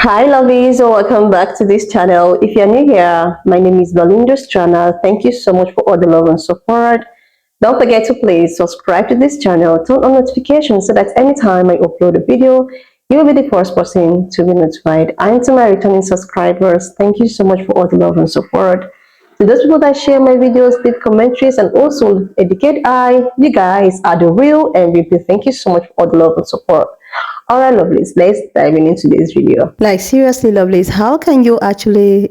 Hi lovelies, welcome back to this channel. If you're new here, my name is Belinda's channel. Thank you so much for all the love and support. Don't forget to please subscribe to this channel, turn on notifications so that anytime I upload a video, you will be the first person to be notified. And to my returning subscribers, thank you so much for all the love and support. To those people that share my videos, leave commentaries, and also educate you guys are the real MVP. Thank you so much for all the love and support. Alright, lovelies, let's dive into this video. Like, seriously, lovelies, how can you actually,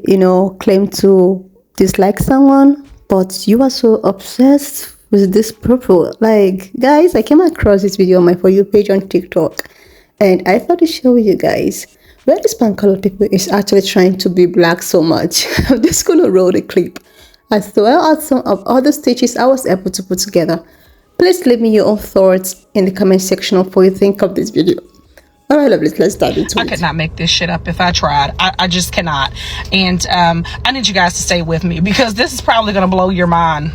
claim to dislike someone, but you are so obsessed with this purple? Like, guys, I came across this video on my For You page on TikTok, and I thought to share with you guys where this pan color people is actually trying to be black so much. I'm just gonna roll the clip as well as some of other stitches I was able to put together. Please leave me your own thoughts in the comment section of what you think of this video. All right, lovely. Let's dive into it. I could not make this shit up if I tried. I just cannot. And I need you guys to stay with me because this is probably going to blow your mind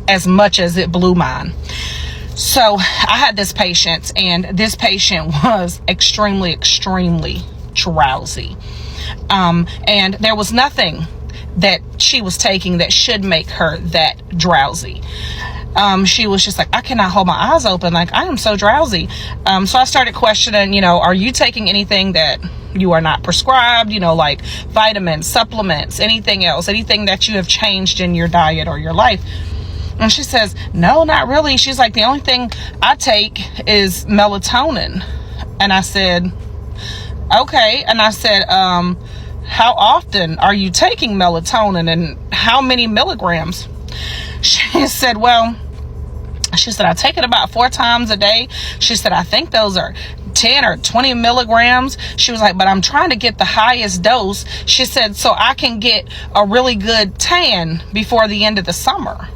as much as it blew mine. So I had this patient, and this patient was extremely drowsy. And there was nothing that she was taking that should make her that drowsy. She was just like, I cannot hold my eyes open. Like, I am so drowsy. So I started questioning, are you taking anything that you are not prescribed, like vitamins, supplements, anything else, anything that you have changed in your diet or your life? And she says, no, not really. She's like, the only thing I take is melatonin. And I said, okay. And I said, how often are you taking melatonin and how many milligrams? She said, she said, I take it about 4 times a day. She said, I think those are 10 or 20 milligrams. She was like, but I'm trying to get the highest dose. She said, so I can get a really good tan before the end of the summer.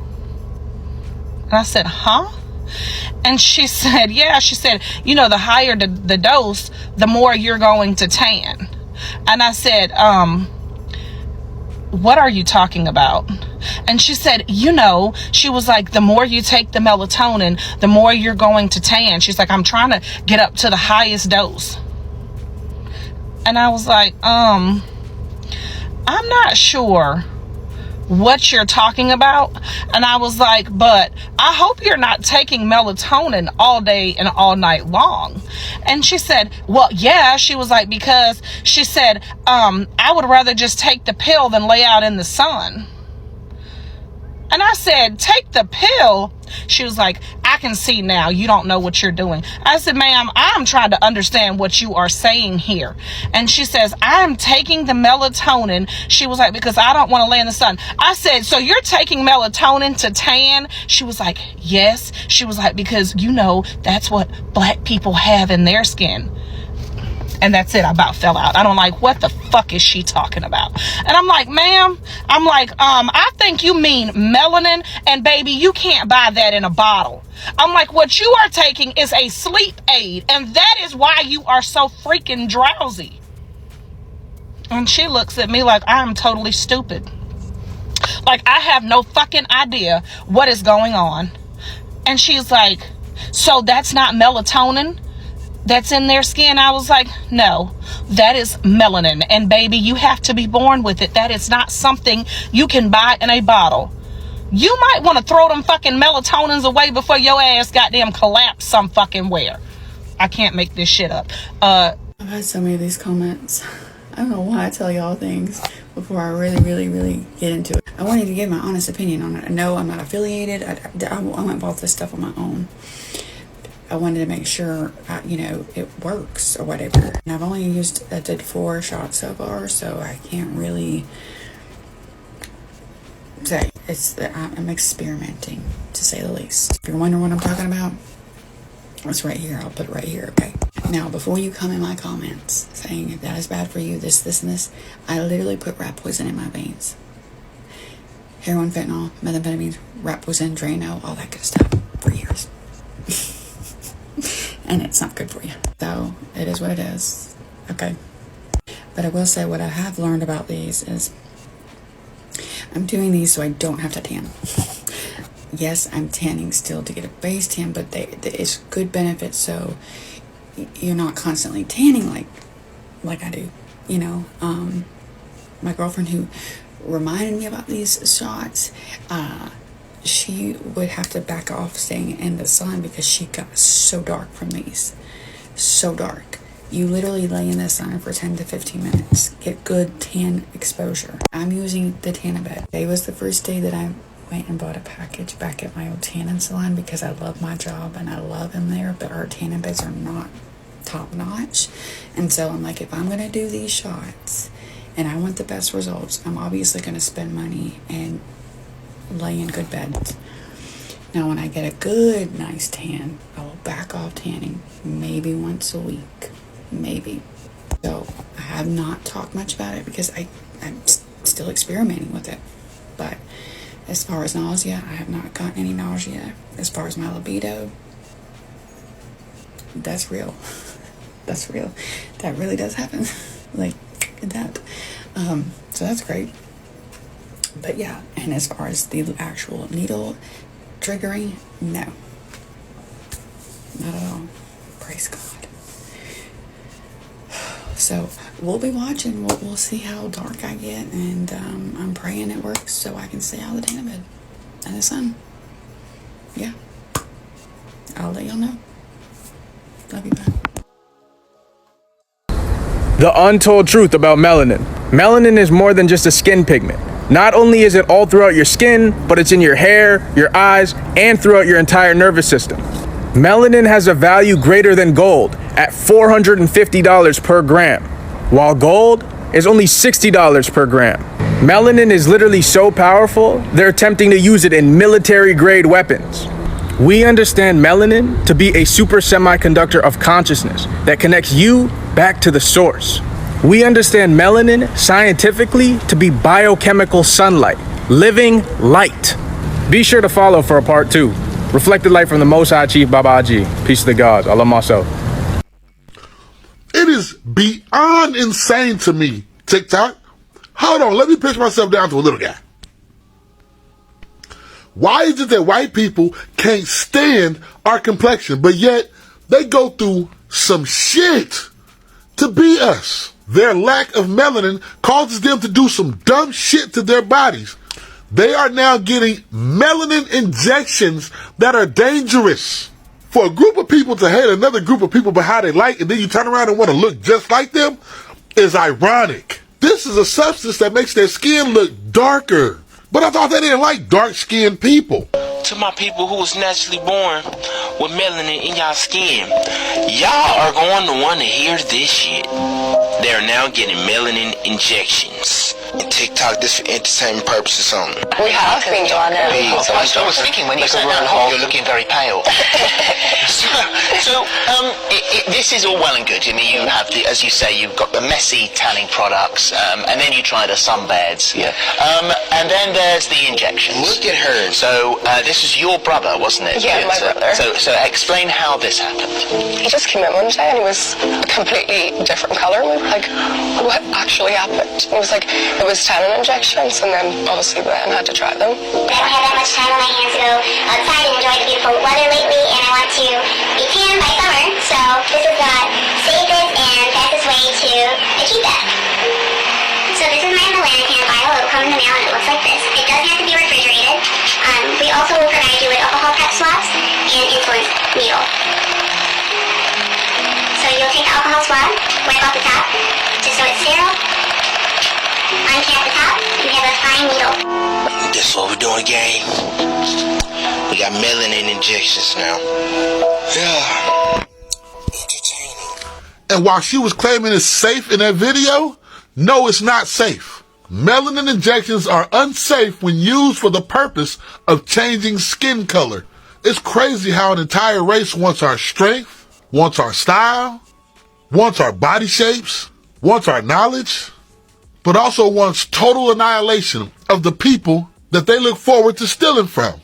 And I said, huh? And she said, yeah. She said, the higher the dose, the more you're going to tan. And I said, what are you talking about? And she said, she was like, the more you take the melatonin, the more you're going to tan. She's like, I'm trying to get up to the highest dose. And I was like, I'm not sure what you're talking about. And I was like, but I hope you're not taking melatonin all day and all night long. And she said, well, yeah. She was like, because she said, I would rather just take the pill than lay out in the sun. And I said, take the pill? She was like, I can see now you don't know what you're doing. I said, ma'am, I'm trying to understand what you are saying here. And she says, I'm taking the melatonin. She was like, because I don't want to lay in the sun. I said, so you're taking melatonin to tan? She was like, yes. She was like, because that's what black people have in their skin. And that's it. I about fell out. I don't like, what the fuck is she talking about? And I'm like, ma'am, I think you mean melanin, and baby, you can't buy that in a bottle. I'm like, what you are taking is a sleep aid, and that is why you are so freaking drowsy. And she looks at me like I am totally stupid. Like I have no fucking idea what is going on. And she's like, so that's not melatonin that's in their skin? I was like, no, that is melanin. And baby, you have to be born with it. That is not something you can buy in a bottle. You might want to throw them fucking melatonins away before your ass goddamn collapse some fucking where. I can't make this shit up. I've had so many of these comments. I don't know why I tell y'all things before I really get into it. I wanted to give my honest opinion on it. No, I'm not affiliated. I went bought this stuff on my own. I wanted to make sure, it works or whatever. And I've only did 4 shots so far, so I can't really say. I'm experimenting, to say the least. If you're wondering what I'm talking about, it's right here. I'll put it right here, okay? Now, before you come in my comments saying that is bad for you, this, and this, I literally put rat poison in my veins. Heroin, fentanyl, methamphetamines, rat poison, Drano, all that good stuff for years. And it's not good for you. So it is what it is. Okay. But I will say what I have learned about these is I'm doing these so I don't have to tan. Yes, I'm tanning still to get a base tan, but it's good benefits, so you're not constantly tanning like I do. you know, my girlfriend who reminded me about these shots, she would have to back off staying in the sun because she got so dark from these. So dark. You literally lay in the sun for 10 to 15 minutes, get good tan exposure. I'm using the Tannabed. Today was the first day that I went and bought a package back at my old tanning salon because I love my job and I love him there, but our tanning beds are not top notch. And so I'm like, if I'm gonna do these shots and I want the best results, I'm obviously gonna spend money and lay in good beds. Now when I get a good nice tan, I will back off tanning maybe once a week, maybe. So I have not talked much about it because I'm still experimenting with it. But as far as nausea, I have not gotten any nausea. As far as my libido, that's real. That's real. That really does happen. Like that. So that's great. But yeah, and as far as the actual needle triggering, no. Not at all. Praise God. So we'll be watching. We'll see how dark I get, and I'm praying it works so I can stay out of the Tannabed and the sun. Yeah. I'll let y'all know. Love you, bye. The untold truth about melanin. Melanin is more than just a skin pigment. Not only is it all throughout your skin, but it's in your hair, your eyes, and throughout your entire nervous system. Melanin has a value greater than gold at $450 per gram, while gold is only $60 per gram. Melanin is literally so powerful, they're attempting to use it in military-grade weapons. We understand melanin to be a super semiconductor of consciousness that connects you back to the source. We understand melanin scientifically to be biochemical sunlight, living light. Be sure to follow for a part 2. Reflected light from the Most High Chief Baba Aji. Peace to the gods. I love myself. It is beyond insane to me, TikTok. Hold on, let me pitch myself down to a little guy. Why is it that white people can't stand our complexion, but yet they go through some shit to be us? Their lack of melanin causes them to do some dumb shit to their bodies. They are now getting melanin injections that are dangerous. For a group of people to hate another group of people behind a light and then you turn around and want to look just like them is ironic. This is a substance that makes their skin look darker. But I thought they didn't like dark-skinned people. To my people who was naturally born with melanin in y'all skin, y'all are going to want to hear this shit. They are now getting melanin injections. And TikTok, this for entertainment purposes only. We have been doing it. I was thinking when you said that, you're looking very pale. This is all well and good. I mean, you have, as you say, you've got the messy tanning products, and then you try the sunbeds. Yeah. And then there's the injections. Look at her. So this was your brother, wasn't it? Yeah, my brother. So explain how this happened. He just came in one day and he was a completely different colour. We were like, what actually happened? He was like, it was tannin injections, and then obviously then I had to try them. I don't have that much time on my hands to go outside and enjoy the beautiful weather lately, and I want to be tan by summer, so this is the safest and fastest way to achieve that. So this is my melanin tan vial. It will come in the mail and it looks like this. It doesn't have to be refrigerated. We also will provide you with alcohol cap swabs and insulin needle. So you'll take the alcohol swab, wipe off the top, just so it's sterile. Uncap the top, you have a fine needle. This is what we're doing, gang. We got melanin injections now. Yeah. Entertaining. And while she was claiming it's safe in that video, no, it's not safe. Melanin injections are unsafe when used for the purpose of changing skin color. It's crazy how an entire race wants our strength, wants our style, wants our body shapes, wants our knowledge, but also wants total annihilation of the people that they look forward to stealing from.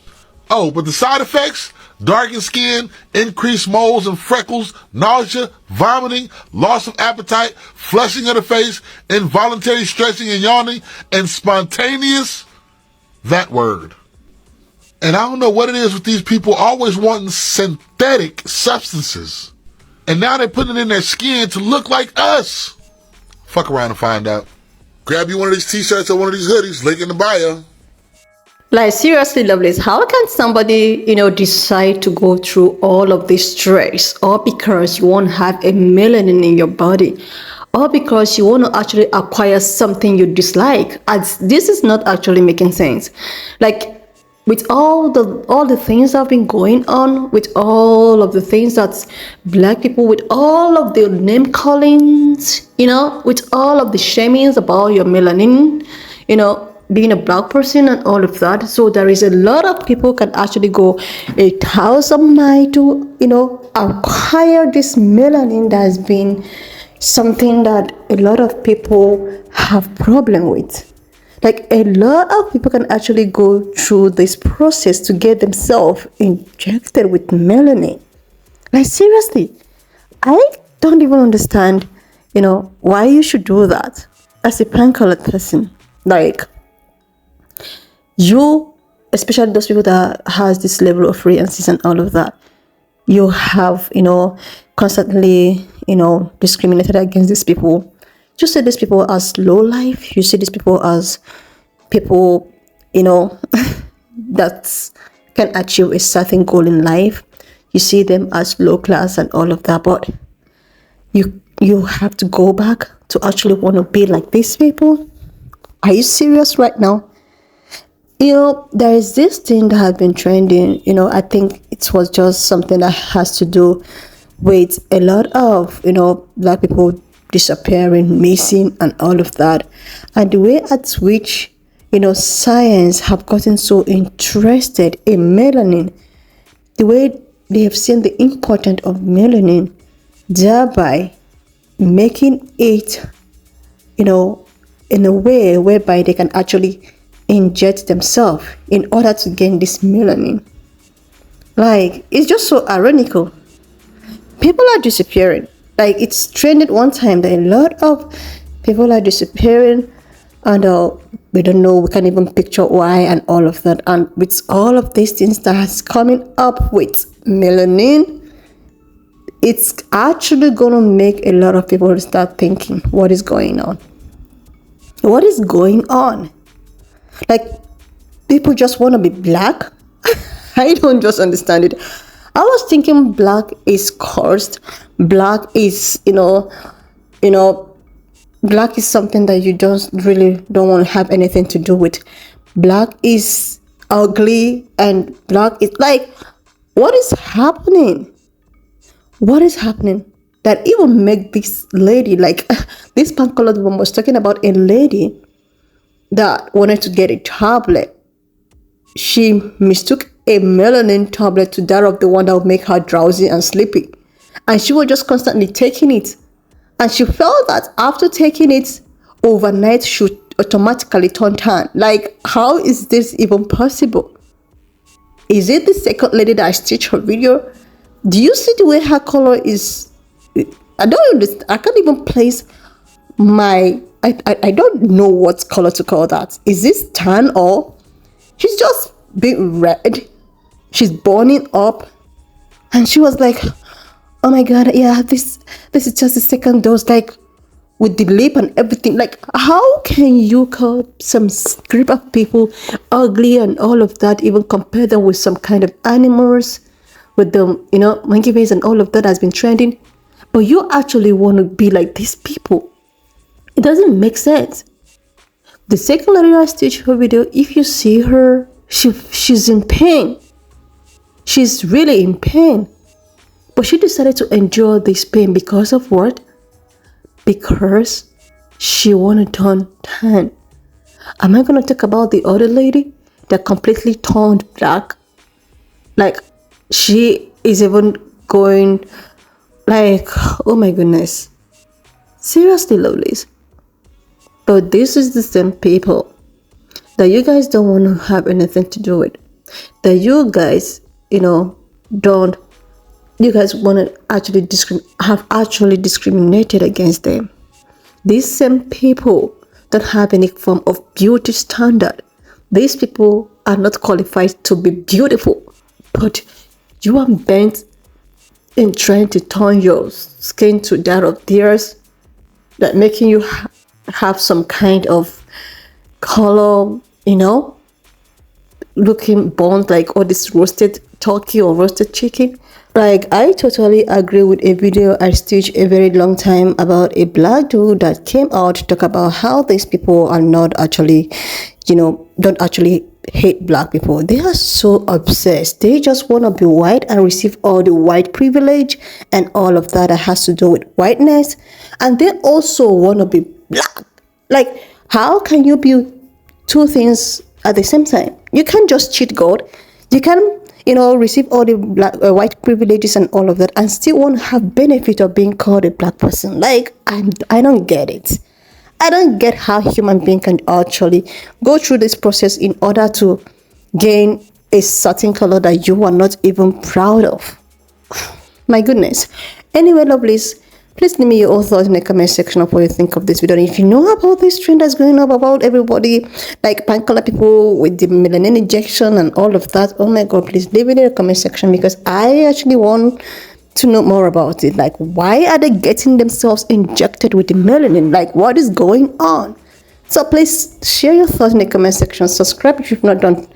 Oh, but the side effects? Darkened skin, increased moles and freckles, nausea, vomiting, loss of appetite, flushing of the face, involuntary stretching and yawning, and spontaneous, that word. And I don't know what it is with these people always wanting synthetic substances. And now they're putting it in their skin to look like us. Fuck around and find out. Grab you one of these t-shirts or one of these hoodies, link in the bio. Like, seriously, lovelies, how can somebody, decide to go through all of this stress, all because you won't have a melanin in your body, or because you want to actually acquire something you dislike? As this is not actually making sense. Like, with all the things that have been going on, with all of the things that black people, with all of the name callings, with all of the shamings about your melanin, being a black person and all of that. So there is a lot of people can actually go 1,000 miles to, acquire this melanin that has been something that a lot of people have problem with. Like, a lot of people can actually go through this process to get themselves injected with melanin. Like, seriously, I don't even understand, why you should do that as a pan-colored person. Like, you, especially those people that has this level of racism and all of that, you have, constantly, discriminated against these people. You see these people as low life. You see these people as people, that can achieve a certain goal in life. You see them as low class and all of that. But you have to go back to actually want to be like these people. Are you serious right now? There is this thing that has been trending. I think it was just something that has to do with a lot of, black people disappearing, missing, and all of that. And the way at which, science have gotten so interested in melanin, the way they have seen the importance of melanin, thereby making it, in a way whereby they can actually inject themselves in order to gain this melanin. Like, it's just so ironical. People are disappearing. Like, it's trended one time that a lot of people are disappearing, and we don't know, we can't even picture why and all of that. And with all of these things that is coming up with melanin, it's actually going to make a lot of people start thinking, what is going on? What is going on? Like, people just want to be black? I don't just understand it. I was thinking black is cursed. Black is, black is something that you don't want to have anything to do with. Black is ugly, and black is like, what is happening? What is happening that even make this lady, like this pan-colored woman was talking about a lady that wanted to get a tablet. She mistook a melanin tablet to that of the one that would make her drowsy and sleepy. And she was just constantly taking it. And she felt that after taking it, overnight she would automatically turn tan. Like, how is this even possible? Is it the second lady that I stitched her video? Do you see the way her color is? I don't understand. I can't even place my... I don't know what color to call that. Is this tan or... She's just bit red. She's burning up. And she was like, oh my god, yeah, this is just the second dose, like with the lip and everything. Like, how can you call some group of people ugly and all of that, even compare them with some kind of animals, with them, monkey face and all of that has been trending, but you actually want to be like these people? It doesn't make sense. The second lady I stitched her video, if you see her, she's in pain. She's really in pain. But she decided to endure this pain because of what? Because she wanted to turn tan. Am I going to talk about the other lady that completely turned black? Like, she is even going like, oh my goodness. Seriously, lovelies. But this is the same people that you guys don't want to have anything to do with. That you guys, don't... You guys want to actually have actually discriminated against them. These same people that have any form of beauty standard, these people are not qualified to be beautiful, but you are bent in trying to turn your skin to that of theirs, that making you have some kind of color, looking burnt, like all this roasted turkey or roasted chicken. Like, I totally agree with a video I stitched a very long time about a black dude that came out to talk about how these people are not actually, don't actually hate black people. They are so obsessed. They just want to be white and receive all the white privilege and all of that has to do with whiteness. And they also want to be black. Like, how can you be two things at the same time? You can't just cheat God. You can, receive all the white privileges and all of that and still won't have benefit of being called a black person. Like, I don't get it. I don't get how human being can actually go through this process in order to gain a certain color that you are not even proud of. My goodness. Anyway, lovelies, please leave me your own thoughts in the comment section of what you think of this video. And if you know about this trend that's going on about everybody, like pan color people with the melanin injection and all of that, oh my god, please leave it in the comment section, because I actually want to know more about it. Like, why are they getting themselves injected with the melanin? Like, what is going on? So please share your thoughts in the comment section. Subscribe if you've not done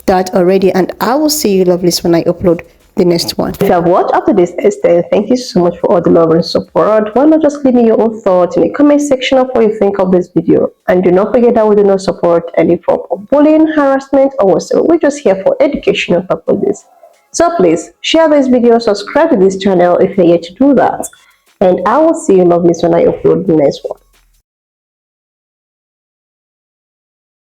that already, and I will see you lovelies when I upload the next one. If you have watched up to this extent, thank you so much for all the love and support. Why not just leave me your own thoughts in the comment section of what you think of this video. And do not forget that we do not support any form of bullying, harassment, or whatsoever. We're just here for educational purposes. So please share this video, subscribe to this channel if you're yet to do that. And I will see you lovelies when I upload the next one.